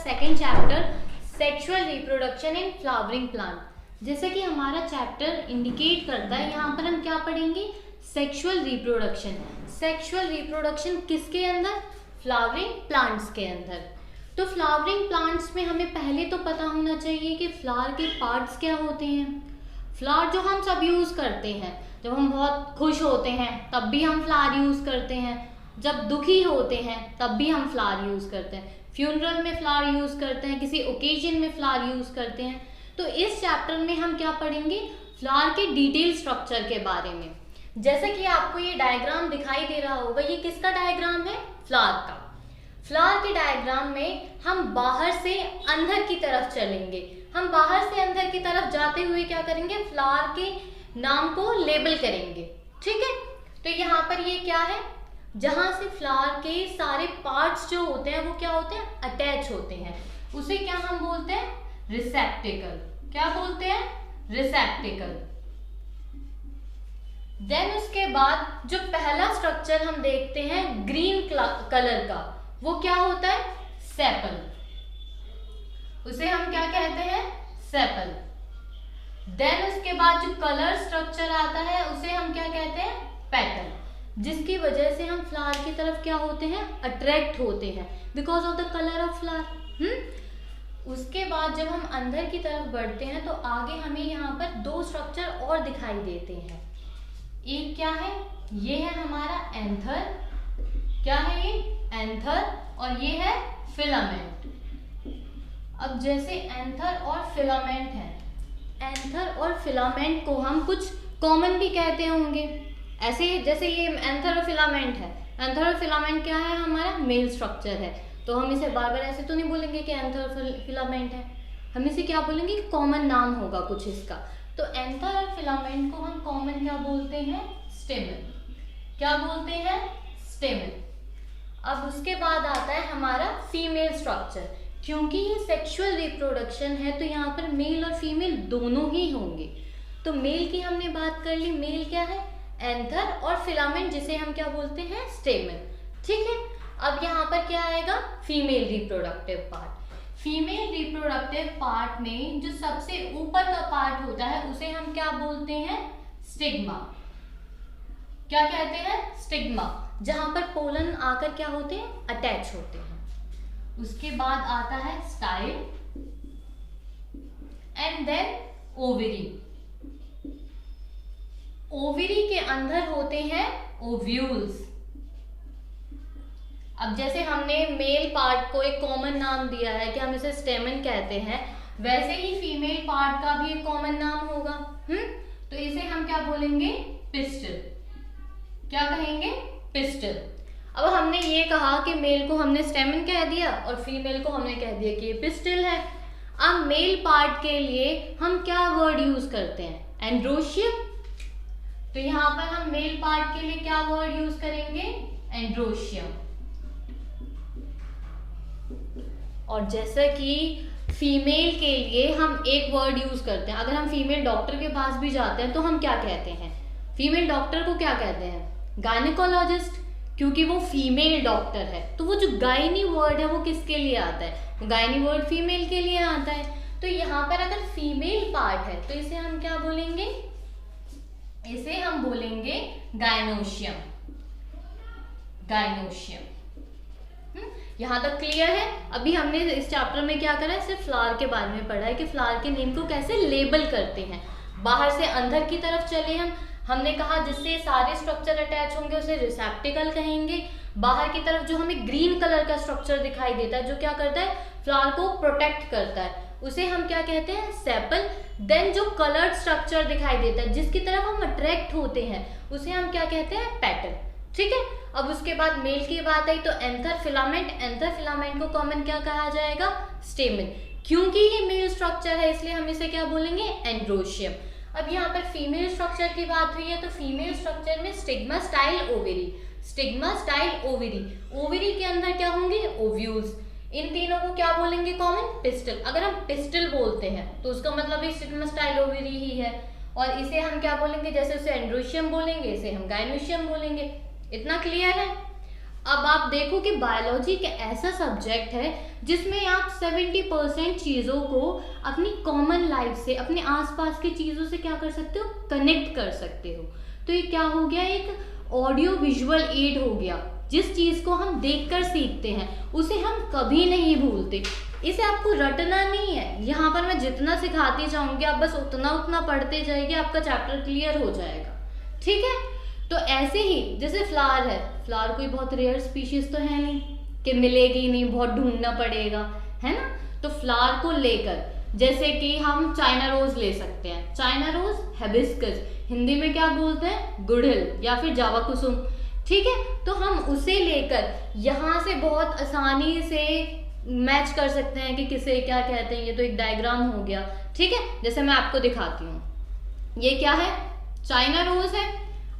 Second chapter sexual reproduction in flowering plant. जैसे कि हमारा चैप्टर इंडिकेट करता है, यहाँ पर हम क्या पढ़ेंगे, सेक्सुअल रिप्रोडक्शन। सेक्सुअल रिप्रोडक्शन किसके अंदर, फ्लावरिंग प्लांट्स के अंदर। तो फ्लावरिंग प्लांट्स में हमें पहले तो पता होना चाहिए कि फ्लावर के पार्ट्स क्या होते हैं। फ्लावर जो हम सब यूज़ करते हैं, जब हम बहुत खुश होते हैं तब भी हम फ्लावर यूज़ करते हैं, जब दुखी होते हैं तब भी हम फ्लावर यूज़ करते हैं, फ्यूनरल में फ्लावर यूज़ करते हैं, किसी ओकेजन में फ्लावर यूज़ करते हैं। तो इस चैप्टर में हम क्या पढ़ेंगे, फ्लावर के डिटेल स्ट्रक्चर के बारे में। जैसे कि आपको ये डायग्राम दिखाई दे रहा होगा, ये किसका डायग्राम है, फ्लावर का। फ्लावर के डायग्राम में हम बाहर से अंदर की तरफ चलेंगे। हम बाहर से अंदर की तरफ जाते हुए क्या करेंगे, फ्लावर के नाम को लेबल करेंगे, ठीक है। तो यहाँ पर ये क्या है, जहाँ से फ्लावर के सारे पार्ट्स जो होते हैं वो क्या होते हैं, अटैच होते हैं, उसे क्या हम बोलते हैं, रिसेप्टेकल। क्या बोलते हैं, रिसेप्टेकल। देन उसके बाद जो पहला स्ट्रक्चर हम देखते हैं ग्रीन कलर का, वो क्या होता है, सेपल। उसे हम क्या कहते हैं, सेपल। देन उसके बाद जो कलर स्ट्रक्चर आता है उसे हम क्या कहते हैं, पेटल, जिसकी वजह से हम फ्लावर की तरफ क्या होते हैं, अट्रैक्ट होते हैं, because of the colour of flower. उसके बाद जब हम अंदर की तरफ बढ़ते हैं तो आगे हमें यहाँ पर दो स्ट्रक्चर और दिखाई देते हैं। एक क्या है, ये है हमारा एंथर। क्या है ये, एंथर, और ये है फिलामेंट। अब जैसे एंथर और फिलामेंट है, एंथर और फिलामेंट को हम कुछ कॉमन भी कहते होंगे, ऐसे जैसे ये एंथर और फिलामेंट है। एंथर और फिलामेंट क्या है, हमारा मेल स्ट्रक्चर है, तो हम इसे बार बार ऐसे तो नहीं बोलेंगे कि एंथर और फिलामेंट है, हम इसे क्या बोलेंगे, कॉमन नाम होगा कुछ इसका। तो एंथर और फिलामेंट को हम कॉमन क्या बोलते हैं, स्टेमन। क्या बोलते हैं, स्टेमन। अब उसके बाद आता है हमारा फीमेल स्ट्रक्चर। क्योंकि ये सेक्सुअल रिप्रोडक्शन है तो यहाँ पर मेल और फीमेल दोनों ही होंगे। तो मेल की हमने बात कर ली, मेल क्या है, एंथर, और फिलामेंट जिसे हम क्या बोलते हैं, स्टेमन, ठीक है। अब यहाँ पर क्या आएगा, female reproductive part. Female reproductive part में जो सबसे ऊपर का पार्ट होता है उसे हम क्या बोलते हैं, स्टिग्मा। क्या कहते हैं, स्टिग्मा, जहां पर पोलन आकर क्या होते हैं, अटैच होते हैं। उसके बाद आता है style and then ovary. Ovary के अंदर होते हैं ओव्यूल्स। अब जैसे हमने मेल पार्ट को एक कॉमन नाम दिया है कि हम इसे स्टेमन कहते हैं, वैसे ही फीमेल पार्ट का भी एक कॉमन नाम होगा। तो इसे हम क्या बोलेंगे, पिस्टल। क्या कहेंगे, पिस्टल। अब हमने ये कहा कि मेल को हमने स्टेमन कह दिया और फीमेल को हमने कह दिया कि ये पिस्टल है। अब मेल पार्ट के लिए हम क्या वर्ड यूज करते हैं, एंड्रोशियम। तो यहाँ पर हम मेल पार्ट के लिए क्या वर्ड यूज करेंगे, एंड्रोशियम। और जैसा कि फीमेल के लिए हम एक वर्ड यूज करते हैं, अगर हम फीमेल डॉक्टर के पास भी जाते हैं तो हम क्या कहते हैं, फीमेल डॉक्टर को क्या कहते हैं, गायनेकोलॉजिस्ट, क्योंकि वो फीमेल डॉक्टर है। तो वो जो गायनी वर्ड है वो किसके लिए आता है, गायनी वर्ड फीमेल के लिए आता है। तो यहाँ पर अगर फीमेल पार्ट है तो इसे हम क्या बोलेंगे, इसे हम बोलेंगे गायनोशियम। गायनोशियम। यहाँ तक क्लियर है। अभी हमने इस चैप्टर में क्या करा है, सिर्फ फ्लावर के बारे में पढ़ा है कि फ्लावर के नेम को कैसे लेबल करते हैं। बाहर से अंदर की तरफ चले हमने कहा जिससे सारे स्ट्रक्चर अटैच होंगे उसे रिसेप्टिकल कहेंगे। बाहर की तरफ जो हमें ग्रीन कलर का स्ट्रक्चर दिखाई देता है जो क्या करता है, फ्लावर को प्रोटेक्ट करता है, उसे हम क्या कहते हैं, सेपल। देन जो कलर्ड स्ट्रक्चर दिखाई देता है जिसकी तरफ हम अट्रैक्ट होते हैं उसे हम क्या कहते हैं, पेटल, ठीक है। अब उसके बाद मेल की बात आई तो एंथर फिलामेंट। एंथर फिलामेंट को कॉमन क्या कहा जाएगा, स्टेमन। क्योंकि ये मेल स्ट्रक्चर है इसलिए हम इसे क्या बोलेंगे, एंड्रोशियम। अब यहाँ पर फीमेल स्ट्रक्चर की बात हुई है तो फीमेल स्ट्रक्चर में stigma, style, ovary. Stigma, style, ovary. Ovary के अंदर क्या होंगे, ओव्यूल्स। इन तीनों को क्या बोलेंगे, कॉमन, पिस्टल। अगर हम पिस्टल बोलते हैं तो उसका मतलब भी स्टिग्मा, स्टाइल, ओवेरी ही है। और इसे हम क्या बोलेंगे, जैसे उसे एंड्रोशियम बोलेंगे, इसे हम गायनोशियम बोलेंगे। इतना क्लियर है। अब आप देखो कि बायोलॉजी एक ऐसा सब्जेक्ट है जिसमें आप 70% चीज़ों को अपनी कॉमन लाइफ से, अपने आसपास की चीज़ों से क्या कर सकते हो, कनेक्ट कर सकते हो। तो ये क्या हो गया, एक ऑडियो विजुअल एड हो गया। जिस चीज़ को हम देखकर सीखते हैं उसे हम कभी नहीं भूलते। इसे आपको रटना नहीं है, यहाँ पर मैं जितना सिखाती जाऊंगी आप बस उतना उतना पढ़ते जाइए, आपका चैप्टर क्लियर हो जाएगा। ठीक है, तो ऐसे ही जैसे फ्लावर है, फ्लावर कोई बहुत रेयर स्पीशीज तो है नहीं कि मिलेगी नहीं, बहुत ढूंढना पड़ेगा, है ना। तो फ्लावर को लेकर जैसे कि हम चाइना रोज ले सकते हैं, चाइना रोज, हिबिस्कस, हिंदी में क्या बोलते हैं, गुड़हल या फिर जावा कुसुम। ठीक है, तो हम उसे लेकर यहाँ से बहुत आसानी से मैच कर सकते हैं कि किसे क्या कहते हैं। ये तो एक डायग्राम हो गया। ठीक है, जैसे मैं आपको दिखाती हूँ, ये क्या है, चाइना रोज है।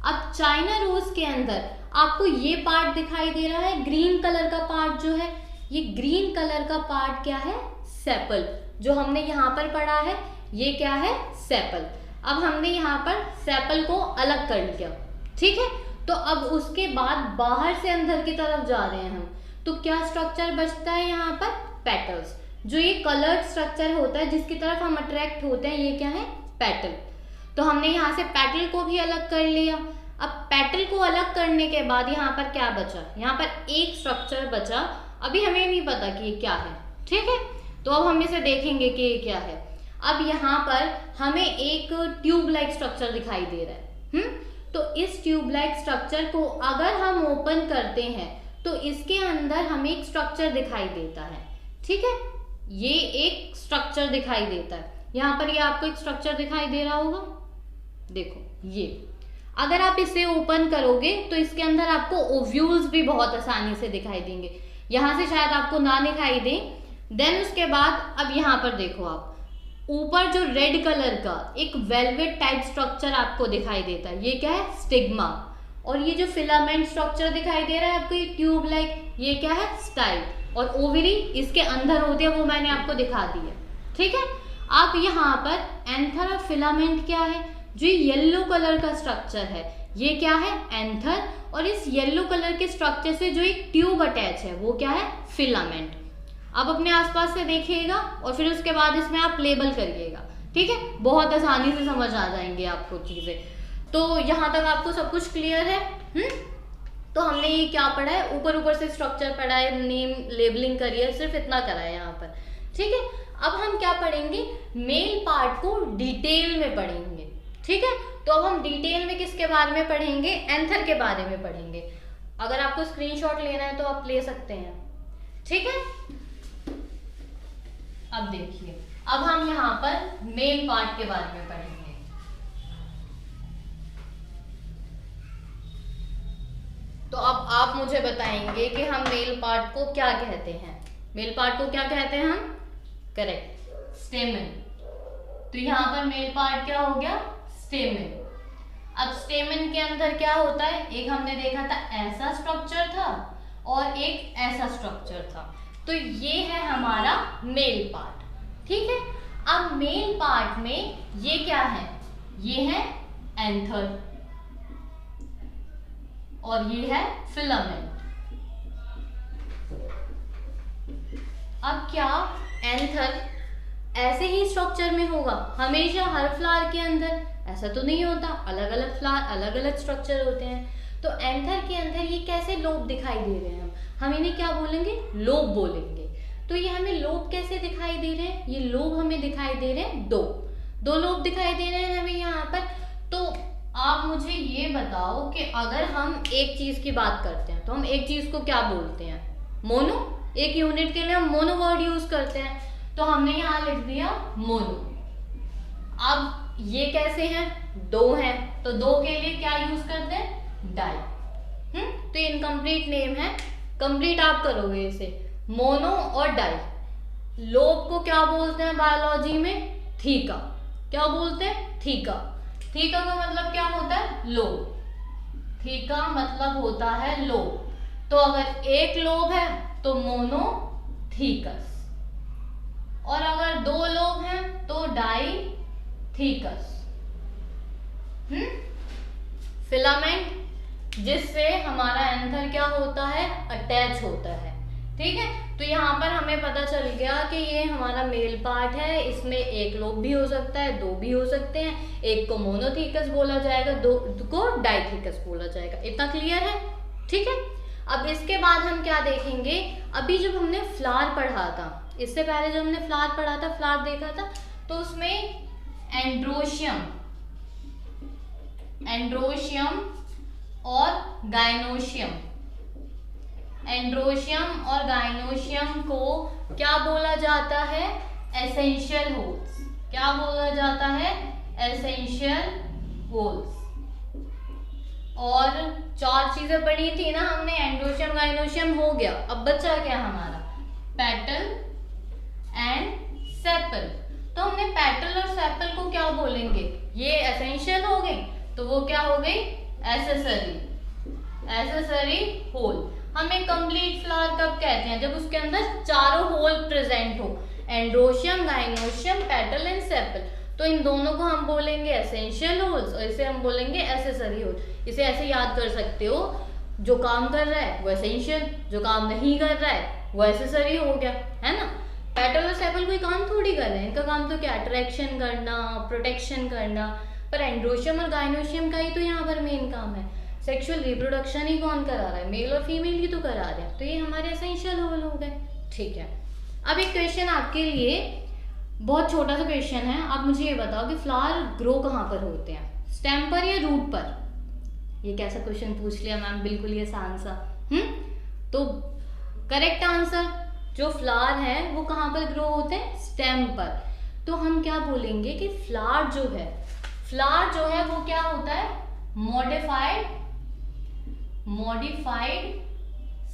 अब चाइना रोज के अंदर आपको ये पार्ट दिखाई दे रहा है, ग्रीन कलर का पार्ट जो है, ये ग्रीन कलर का पार्ट क्या है, सेपल। जो हमने यहाँ पर पढ़ा है ये क्या है, सेपल। अब हमने यहाँ पर सेपल को अलग कर लिया। ठीक है, तो अब उसके बाद बाहर से अंदर की तरफ जा रहे हैं हम, तो क्या स्ट्रक्चर बचता है यहाँ पर, पेटल्स। जो ये कलर्ड स्ट्रक्चर होता है जिसकी तरफ हम अट्रैक्ट होते हैं, ये क्या है, पेटल। तो हमने यहाँ से पेटल को भी अलग कर लिया। अब पेटल को अलग करने के बाद यहाँ पर क्या बचा, यहाँ पर एक स्ट्रक्चर बचा, अभी हमें नहीं पता कि ये क्या है। ठीक है, तो अब हम इसे देखेंगे कि ये क्या है। अब यहाँ पर हमें एक ट्यूब लाइक स्ट्रक्चर दिखाई दे रहा है। तो इस ट्यूब लाइक स्ट्रक्चर को अगर हम ओपन करते हैं तो इसके अंदर हमें एक स्ट्रक्चर दिखाई देता है। ठीक है, ये एक स्ट्रक्चर दिखाई देता है। यहाँ पर ये आपको एक स्ट्रक्चर दिखाई दे रहा होगा, देखो ये। अगर आप इसे ओपन करोगे तो इसके अंदर आपको ओव्यूल्स भी बहुत आसानी से दिखाई देंगे। यहाँ से शायद आपको ना दिखाई दे। देन उसके बाद अब यहाँ पर देखो आप, ऊपर जो रेड कलर का एक वेलवेट टाइप स्ट्रक्चर आपको दिखाई देता है, ये क्या है, स्टिग्मा। और ये जो फिलामेंट स्ट्रक्चर दिखाई दे रहा है आपको, ये ट्यूब लाइक, ये क्या है, स्टाइल। और ओवरी इसके अंदर होती है, वो मैंने आपको दिखा दी है। ठीक है, अब यहाँ पर एंथर और फिलामेंट क्या है, जो येलो कलर का स्ट्रक्चर है, ये क्या है, एंथर। और इस येलो कलर के स्ट्रक्चर से जो एक ट्यूब अटैच है वो क्या है, फिलामेंट। अब अपने आसपास से देखिएगा और फिर उसके बाद इसमें आप लेबल करिएगा। ठीक है, बहुत आसानी से समझ आ जाएंगे आपको चीजें। तो यहाँ तक आपको सब कुछ क्लियर है। तो हमने ये क्या पढ़ा है, ऊपर ऊपर से स्ट्रक्चर पढ़ा है, नेम लेबलिंग करी है, सिर्फ इतना करा है यहाँ पर। ठीक है, अब हम क्या पढ़ेंगे, मेल पार्ट को डिटेल में पढ़ेंगे। ठीक है, तो अब हम डिटेल में किसके बारे में पढ़ेंगे, एंथर के बारे में पढ़ेंगे। अगर आपको स्क्रीनशॉट लेना है तो आप ले सकते हैं। ठीक है, अब देखिए, अब हम यहाँ पर मेल पार्ट के बारे में पढ़ेंगे। तो अब आप मुझे बताएंगे कि हम मेल पार्ट को क्या कहते हैं। मेल पार्ट को क्या कहते हैं हम, करेक्ट, स्टेमन। तो यहाँ पर मेल पार्ट क्या हो गया, स्टेमन। अब स्टेमन के अंदर क्या होता है, एक हमने देखा था ऐसा स्ट्रक्चर था और एक ऐसा स्ट्रक्चर था। तो ये है हमारा मेल पार्ट। ठीक है, अब मेल पार्ट में ये क्या है, ये है एंथर और ये है फिलामेंट। अब क्या एंथर ऐसे ही स्ट्रक्चर में होगा हमेशा हर फ्लावर के अंदर, ऐसा तो नहीं होता, अलग अलग फ्लावर अलग अलग स्ट्रक्चर होते हैं। तो एंथर के अंदर ये कैसे लोब दिखाई दे रहे हैं, हम इन्हें क्या बोलेंगे, लोब बोलेंगे। तो ये हमें लोब कैसे दिखाई दे रहे हैं, ये लोब हमें दिखाई दे रहे हैं, दो लोब दिखाई दे रहे हैं हमें यहाँ पर। तो आप मुझे ये बताओ कि अगर हम एक चीज की बात करते हैं तो हम एक चीज को क्या बोलते हैं, मोनो। एक यूनिट के लिए हम मोनो वर्ड यूज करते हैं, तो हमने यहाँ लिख दिया मोनो। अब ये कैसे हैं, दो हैं, तो दो के लिए क्या यूज करते हैं, डाई। तो इनकम्प्लीट नेम है, कंप्लीट आप करोगे इसे, मोनो और डाई। लोब को क्या बोलते हैं बायोलॉजी में, थीका। क्या बोलते हैं, थीका। थीका का मतलब क्या होता है, लोब। थीका मतलब होता है लोब। तो अगर एक लोब है तो मोनो थीकस, और अगर दो लोब हैं तो डाई थीकस। फिलामेंट जिससे हमारा एंथर क्या होता है, अटैच होता है। ठीक है, तो यहाँ पर हमें पता चल गया कि ये हमारा मेल पार्ट है, इसमें एक लोब भी हो सकता है, दो भी हो सकते हैं, एक को मोनोथीकस बोला जाएगा, दो को डाइथीकस बोला जाएगा। इतना क्लियर है? ठीक है, अब इसके बाद हम क्या देखेंगे, अभी जब हमने फ्लावर पढ़ा था, इससे पहले जब हमने फ्लावर पढ़ा था, फ्लावर देखा था, तो उसमें एंड्रोशियम और गाइनोशियम, एंड्रोशियम और गाइनोशियम को क्या बोला जाता है, एसेंशियल होल्स। क्या बोला जाता है, एसेंशियल होल्स। और 4 चीजें पढ़ी थी ना हमने, एंड्रोशियम गाइनोशियम हो गया, अब बचा क्या हमारा, पेटल एंड सेपल। तो हमने पेटल और सेपल को क्या बोलेंगे, ये एसेंशियल हो गई, तो वो क्या हो गई, एसेसरी होल। हमें कंप्लीट फ्लावर कब कहते हैं, जब उसके अंदर चारों होल प्रेजेंट हो, androecium, gynoecium, petal and sepal. तो इन दोनों को हम बोलेंगे एसेंशियल होल्स और इसे हम बोलेंगे एसेसरी होल। इसे ऐसे याद कर सकते हो, जो काम कर रहा है वो एसेंशियल, जो काम नहीं कर रहा है वो एसेसरी हो गया, है ना। पेटल और सेपल कोई काम थोड़ी कर रहे हैं, इनका काम तो क्या, अट्रैक्शन करना, प्रोटेक्शन करना। पर एंड्रोशियम और गाइनोशियम का ही तो यहाँ पर मेन काम है, सेक्सुअल रिप्रोडक्शन ही कौन करा रहा है, मेल और फीमेल ही तो करा रहे हैं, तो ये हमारे एसेंशियल होल हो गए। ठीक है, अब एक क्वेश्चन आपके लिए, बहुत छोटा सा क्वेश्चन है, आप मुझे ये बताओ कि फ्लावर ग्रो कहाँ पर होते हैं, स्टेम पर या रूट पर। ये कैसा क्वेश्चन पूछ लिया मैम, बिल्कुल ये आसान सा। तो करेक्ट आंसर, जो फ्लावर है वो कहाँ पर ग्रो होते हैं, स्टेम पर। तो हम क्या बोलेंगे कि फ्लावर जो है वो क्या होता है, मॉडिफाइड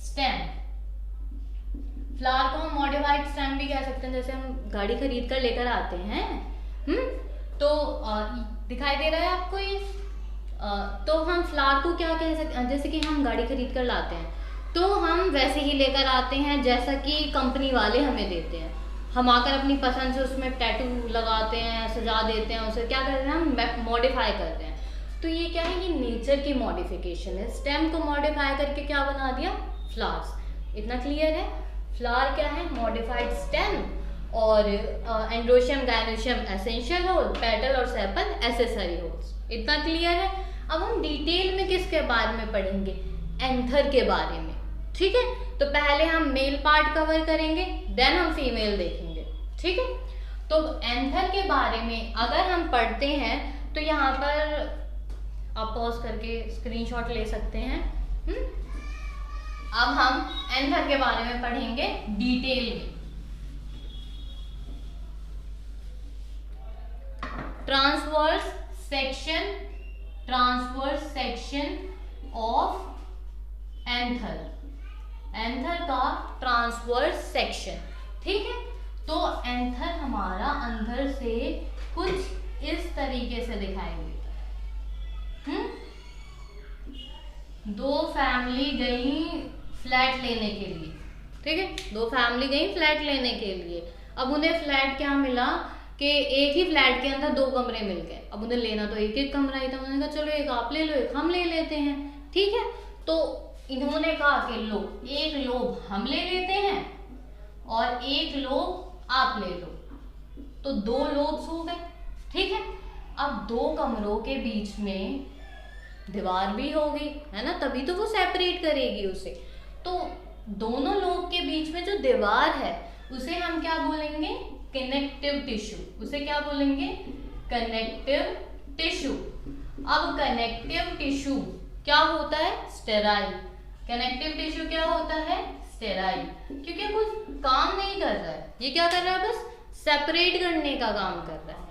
स्टेम। फ्लावर को हम मॉडिफाइड स्टेम भी कह सकते हैं, जैसे हम गाड़ी खरीद कर लेकर आते हैं, तो दिखाई दे रहा है आपको ये, तो हम फ्लावर को क्या कह सकते हैं, जैसे कि हम गाड़ी खरीद कर लाते हैं तो हम वैसे ही लेकर आते हैं जैसा कि कंपनी वाले हमें देते हैं। हम आकर अपनी पसंद से उसमें टैटू लगाते हैं, सजा देते हैं, उसे क्या कर रहे हैं, हम मॉडिफाई कर रहे हैं। तो ये क्या है, ये नेचर की मॉडिफिकेशन है, स्टेम को मॉडिफाई करके क्या बना दिया, फ्लावर्स। इतना क्लियर है, फ्लावर क्या है, मॉडिफाइड स्टेम, और androecium gynoecium essential whorl, petal और सेपल एसेसरी होल्स। इतना क्लियर है। अब हम डिटेल में किसके बारे में पढ़ेंगे, एंथर के बारे में। ठीक है, तो पहले हम मेल पार्ट कवर करेंगे, देन हम फीमेल देखेंगे। ठीक है, तो एंथर के बारे में अगर हम पढ़ते हैं तो यहाँ पर आप पॉज करके स्क्रीनशॉट ले सकते हैं। अब हम एंथर के बारे में पढ़ेंगे डिटेल में। Transverse section of anther, anther का ट्रांसवर्स सेक्शन। ठीक है, तो एंथर हमारा अंदर से कुछ इस तरीके से दिखाई देता है। 2 फैमिली गई फ्लैट लेने के लिए। ठीक है, 2 फैमिली गई फ्लैट लेने के लिए। अब उन्हें फ्लैट क्या मिला कि एक ही फ्लैट के अंदर 2 कमरे मिल गए। अब उन्हें लेना तो एक कमरा ही था, उन्होंने कहा चलो एक आप ले लो, एक हम ले लेते हैं। ठीक है, तो इन्होंने कहा कि लो, एक लोब हम ले लेते हैं और एक लोब आप ले लो, तो 2 लोब्स हो गए। ठीक है, अब 2 कमरों के बीच में दीवार भी होगी, है ना, तभी तो वो सेपरेट करेगी उसे। तो दोनों लोब के बीच में जो दीवार है उसे हम क्या बोलेंगे, कनेक्टिव टिश्यू। उसे क्या बोलेंगे, कनेक्टिव टिश्यू। अब कनेक्टिव टिश्यू क्या होता है, स्टेराइल। कनेक्टिव टिश्यू क्या होता है, स्टेराइल, क्योंकि कुछ काम नहीं कर रहा है, ये क्या कर रहा है, बस सेपरेट करने का काम कर रहा है।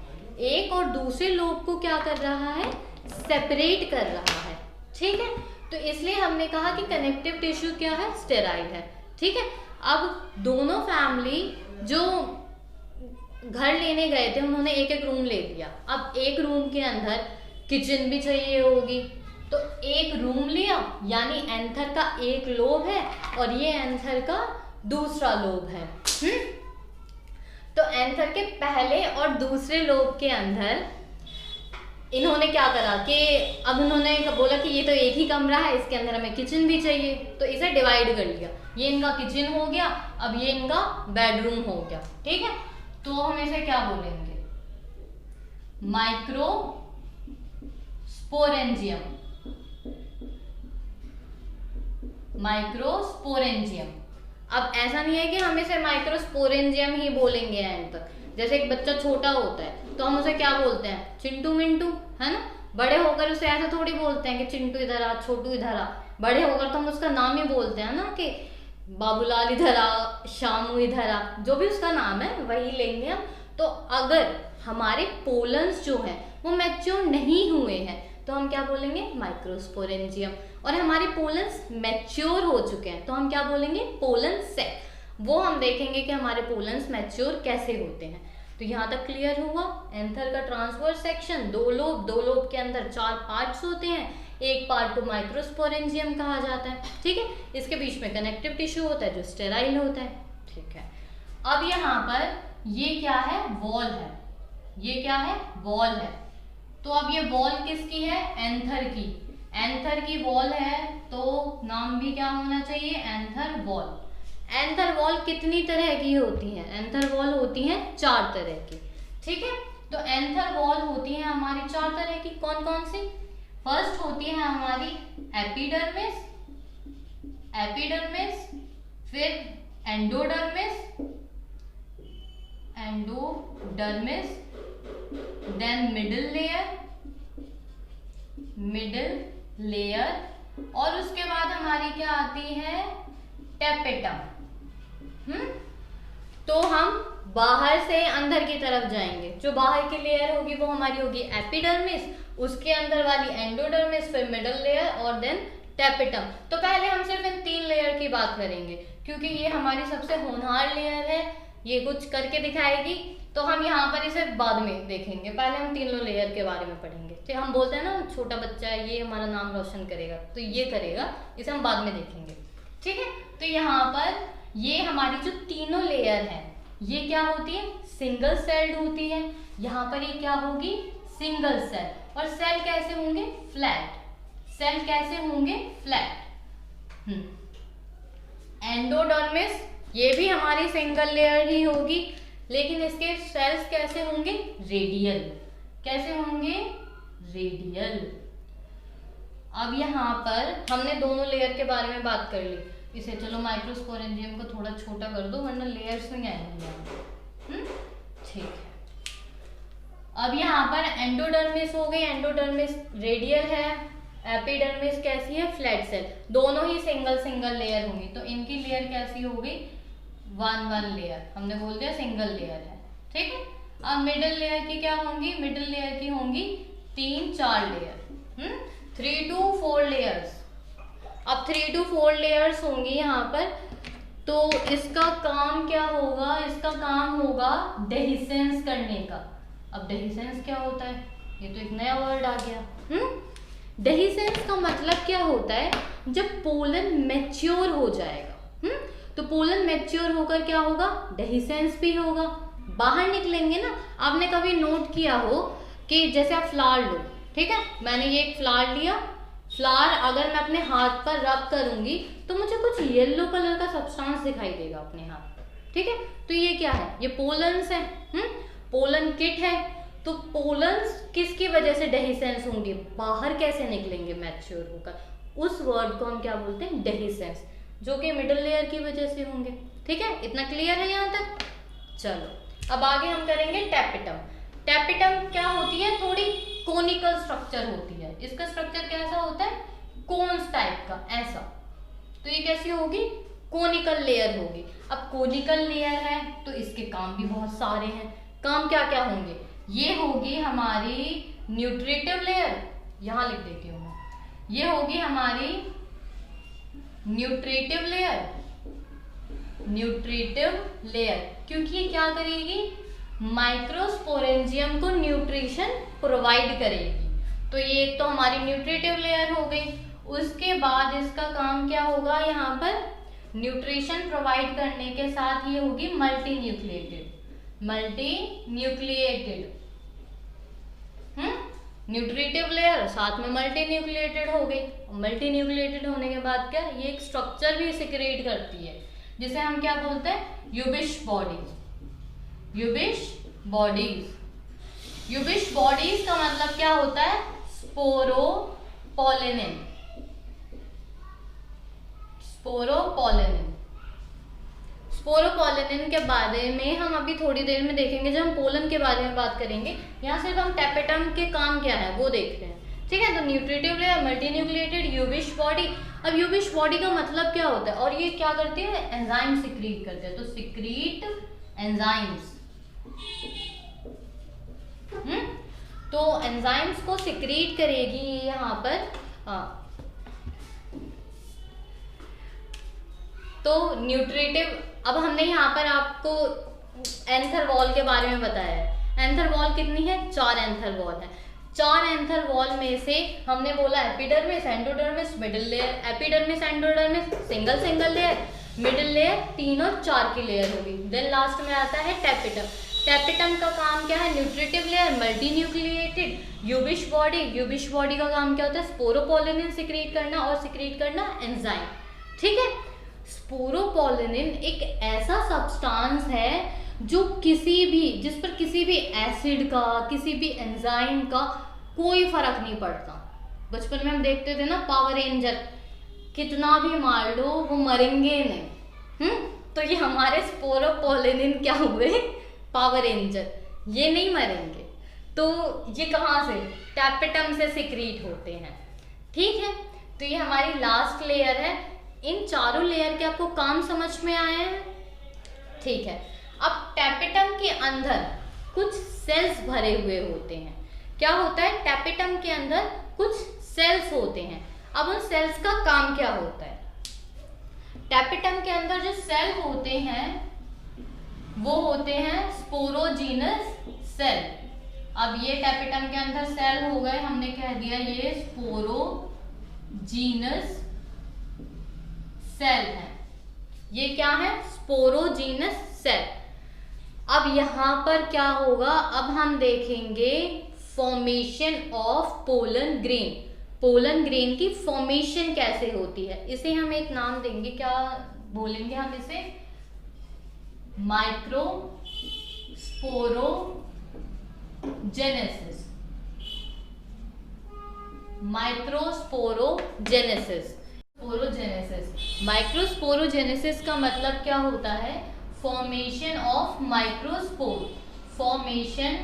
एक और दूसरे लोब को क्या कर रहा है, सेपरेट कर रहा है। ठीक है, तो इसलिए हमने कहा कि कनेक्टिव टिश्यू क्या है, स्टेराइल है। ठीक है, अब दोनों फैमिली जो घर लेने गए थे उन्होंने एक एक रूम ले लिया। अब एक रूम के अंदर किचन भी चाहिए होगी, तो एक रूम लिया, यानी एंथर का एक लोब है और ये एंथर का दूसरा लोब है। तो एंथर के पहले और दूसरे लोब के अंदर इन्होंने क्या करा कि अब उन्होंने बोला कि ये तो एक ही कमरा है, इसके अंदर हमें किचन भी चाहिए, तो इसे डिवाइड कर लिया। ये इनका किचन हो गया, अब ये इनका बेडरूम हो गया। ठीक है, तो हम इसे क्या बोलेंगे, माइक्रोस्पोरेंजियम। माइक्रोस्पोरेंजियम। अब ऐसा नहीं है कि हम इसे माइक्रोस्पोरेंजियम ही बोलेंगे एंड तक। जैसे एक बच्चा छोटा होता है तो हम उसे क्या बोलते हैं, चिंटू मिंटू, है ना। बड़े होकर उसे ऐसा थोड़ी बोलते हैं कि चिंटू इधर आ, छोटू इधर आ। बड़े होकर तो हम उसका नाम ही बोलते हैं ना, कि बाबूलाल इधर आ, शामू इधर आ, जो भी उसका नाम है वही लेंगे हम। तो अगर हमारे पोलन्स जो हैं वो मैच्योर नहीं हुए हैं तो हम क्या बोलेंगे, माइक्रोस्पोरेंजियम। और हमारे पोलन्स मैच्योर हो चुके हैं तो हम क्या बोलेंगे, पोलन सेक। वो हम देखेंगे कि हमारे पोलन्स मैच्योर कैसे होते हैं। तो यहाँ तक क्लियर हुआ। एंथर का ट्रांसवर्स सेक्शन, दो लोब के अंदर 4 पार्ट्स होते हैं। एक पार्ट को माइक्रोस्पोरेंजियम कहा जाता है। ठीक है, इसके बीच में कनेक्टिव टिश्यू होता है जो स्टेराइल होता है। ठीक है, अब यहाँ पर ये क्या है, वॉल है। ये क्या है, वॉल है। तो अब ये वॉल किसकी है, एंथर की। एंथर की वॉल है तो नाम भी क्या होना चाहिए, एंथर वॉल। एंथर वॉल कितनी तरह की होती है, एंथर वॉल होती है 4 तरह की। ठीक है, तो एंथर वॉल होती है हमारी 4 तरह की। कौन कौन सी, फर्स्ट होती है हमारी एपिडर्मिस, एपिडर्मिस, फिर endodermis, endodermis, then middle layer, middle layer, और उसके बाद हमारी क्या आती है, टेपेटम। तो हम बाहर से अंदर की तरफ जाएंगे। जो बाहर की लेयर होगी वो हमारी होगी एपिडर्मिस, उसके अंदर वाली एंडोडर्मिस, फिर मिडिल लेयर और देन टेपेटम। तो पहले हम सिर्फ इन 3 लेयर की बात करेंगे क्योंकि ये हमारी सबसे होनहार लेयर है, ये कुछ करके दिखाएगी। तो हम यहाँ पर इसे बाद में देखेंगे, पहले हम 3 लेयर के बारे में पढ़ेंगे। तो हम बोलते हैं ना, छोटा बच्चा है, ये हमारा नाम रोशन करेगा, तो ये करेगा, इसे हम बाद में देखेंगे। ठीक है, तो यहाँ पर ये हमारी जो 3 लेयर है ये क्या होती है, सिंगल सेल्ड होती है। यहाँ पर ये क्या होगी, सिंगल सेल। और सेल कैसे होंगे, फ्लैट। सेल कैसे होंगे, फ्लैट। एंडोडर्मिस, ये भी हमारी सिंगल लेयर ही होगी, लेकिन इसके सेल्स कैसे होंगे, रेडियल। कैसे होंगे, रेडियल। अब यहाँ पर हमने दोनों लेयर के बारे में बात कर ली। इसे चलो माइक्रोस्पोरेंजियम को थोड़ा छोटा कर दो वरना लेयर्स नहीं आएंगे। ठीक है, अब यहाँ पर एंडोडर्मिस हो गई, एंडोडर्मिस रेडियल है, एपिडर्मिस कैसी है, फ्लैट सेल। दोनों ही सिंगल लेयर होंगी, तो इनकी लेयर कैसी होगी, 1 लेयर। हमने बोल दिया सिंगल लेयर है। ठीक है, अब मिडिल लेयर की क्या होंगी, मिडिल लेयर की होंगी 3-4 लेयर, 3 to 4 लेयर्स। अब 3 to 4 लेयर्स होंगी यहाँ पर, तो इसका काम क्या होगा, इसका काम होगा डेहिसेंस करने का। अब डेहिसेंस क्या होता है, ये तो एक नया वर्ड आ गया। डेहिसेंस का मतलब क्या होता है, जब पोलन मैच्योर हो जाएगा। तो पोलन मैच्योर होकर क्या होगा, डेहिसेंस भी होगा, बाहर निकलेंगे ना। आपने कभी नोट किया हो कि जैसे आप फ्लावर लो, ठीक है, मैंने ये एक फ्लावर लिया, फ्लावर अगर मैं अपने हाथ पर रब करूंगी तो मुझे कुछ येलो कलर का सब्सटेंस दिखाई देगा अपने हाथ पर। ठीक है, तो ये क्या है, ये पोलन्स है, पोलन किट है। तो पोलन्स किसकी वजह से डेहिसेंस होंगे, बाहर कैसे निकलेंगे मैच्योर होकर, उस वर्ड को हम क्या बोलते हैं, डेहिसेंस, जो कि मिडिल लेयर की वजह से होंगे। ठीक है, इतना क्लियर है यहाँ तक। चलो अब आगे हम करेंगे टेपेटम। टेपेटम क्या होती है, थोड़ी कोनिकल स्ट्रक्चर होती है। इसका स्ट्रक्चर कैसा होता है, कोन्स टाइप का, ऐसा। तो ये कैसी होगी, कोनिकल लेयर होगी। अब कोनिकल लेयर है तो इसके काम भी बहुत सारे हैं। काम क्या क्या होंगे, ये होगी हमारी न्यूट्रिटिव लेयर, यहां लिख देती हूँ मैं, ये होगी हमारी न्यूट्रिटिव लेयर। न्यूट्रिटिव लेयर क्योंकि ये क्या करेगी, माइक्रोस्पोरेंजियम को न्यूट्रिशन प्रोवाइड करेगी। तो ये एक तो हमारी न्यूट्रिटिव लेयर हो गई। उसके बाद इसका काम क्या होगा, यहाँ पर न्यूट्रिशन प्रोवाइड करने के साथ ये होगी multi nucleated. Multi nucleated nutritive layer साथ में मल्टी न्यूक्लिएटेड हो गई। मल्टी न्यूक्लिएटेड होने के बाद क्या, ये एक स्ट्रक्चर भी सिक्रेट करती है जिसे हम क्या बोलते हैं, यूबिश बॉडीज। यूबिश बॉडीज। यूबिश बॉडीज का मतलब क्या होता है, स्पोरोपोलिनिन। स्पोरोपोलिनिन। स्पोरोपोलिनिन के बारे में हम अभी थोड़ी देर में देखेंगे जब हम पोलन के बारे में बात करेंगे। यहाँ सिर्फ हम टैपेटम के काम क्या है वो देख रहे हैं, ठीक है। तो nutritive layer, multi nucleated, Ubisch body. अब यूबिश बॉडी का मतलब क्या होता है और ये क्या करती है, एंजाइम सिक्रीट करते हैं। तो सिक्रीट एंजाइम्स। तो एंजाइम्स को सिक्रीट करेगी यहाँ पर। तो न्यूट्रिटिव, अब हमने यहाँ पर आपको एंथर वॉल के बारे में बताया है। एंथर वॉल कितनी है, 4 एंथर वॉल है। 4 एंथर वॉल में से हमने बोला epidermis, endodermis, middle layer. Epidermis, endodermis single layer, middle layer 3 और 4 की लेयर होगी। देन लास्ट में आता है टैपेटम। टैपेटम का काम क्या है, nutritive layer, multi nucleated, Ubisch body. Ubisch body का काम क्या होता है, स्पोरोपोलिनिन सिक्रीट करना और सिक्रीट करना एंजाइम, ठीक है। स्पोरोपोलिनिन एक ऐसा सब्सटेंस है जो जिस पर किसी भी एसिड का, किसी भी एंजाइम का कोई फर्क नहीं पड़ता। बचपन में हम देखते थे ना पावर रेंजर, कितना भी मार लो वो मरेंगे नहीं। तो ये हमारे स्पोरोपोलिनिन क्या हुए, पावर रेंजर, ये नहीं मरेंगे। तो ये कहाँ से, टैपेटम से सिक्रीट होते हैं, ठीक है। तो ये हमारी लास्ट लेयर है। इन चारों लेयर के आपको काम समझ में आए हैं, ठीक है। अब टैपेटम के अंदर कुछ सेल्स भरे हुए होते हैं। क्या होता है, टैपेटम के अंदर कुछ सेल्स होते हैं। अब उन सेल्स का काम क्या होता है, टैपेटम के अंदर जो सेल होते हैं वो होते हैं स्पोरोजीनस सेल। अब ये टैपेटम के अंदर सेल हो गए, हमने कह दिया ये स्पोरोजीनस सेल है। ये क्या है, स्पोरोजीनस सेल। अब यहां पर क्या होगा, अब हम देखेंगे formation of pollen grain. Pollen grain की फॉर्मेशन कैसे होती है, इसे हम एक नाम देंगे, क्या बोलेंगे हम इसे, माइक्रोस्पोरोजेनेसिस। माइक्रोस्पोरोजेनेसिस। माइक्रोस्पोरोजेनेसिस का मतलब क्या होता है, formation of microspore. Formation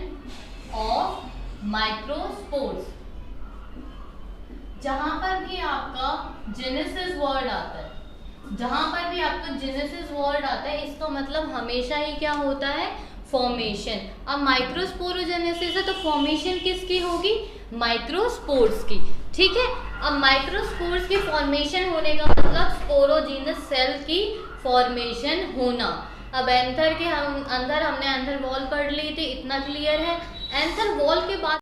of microspores. जहां पर भी आपका जेनेसिस वर्ड आता है, जहां पर भी आपका जेनेसिस वर्ड आता है, इसका मतलब हमेशा ही क्या होता है, फॉर्मेशन। अब माइक्रोस्पोरोजेनेसिस है तो फॉर्मेशन किसकी होगी, माइक्रोस्पोर्स की, ठीक है। अब माइक्रोस्पोर्स की फॉर्मेशन होने का मतलब स्पोरोजीनस सेल की फॉर्मेशन होना। अब एंथर के अंदर हमने एंथर वॉल पढ़ ली थी, इतना क्लियर है। एंथर वॉल के बाद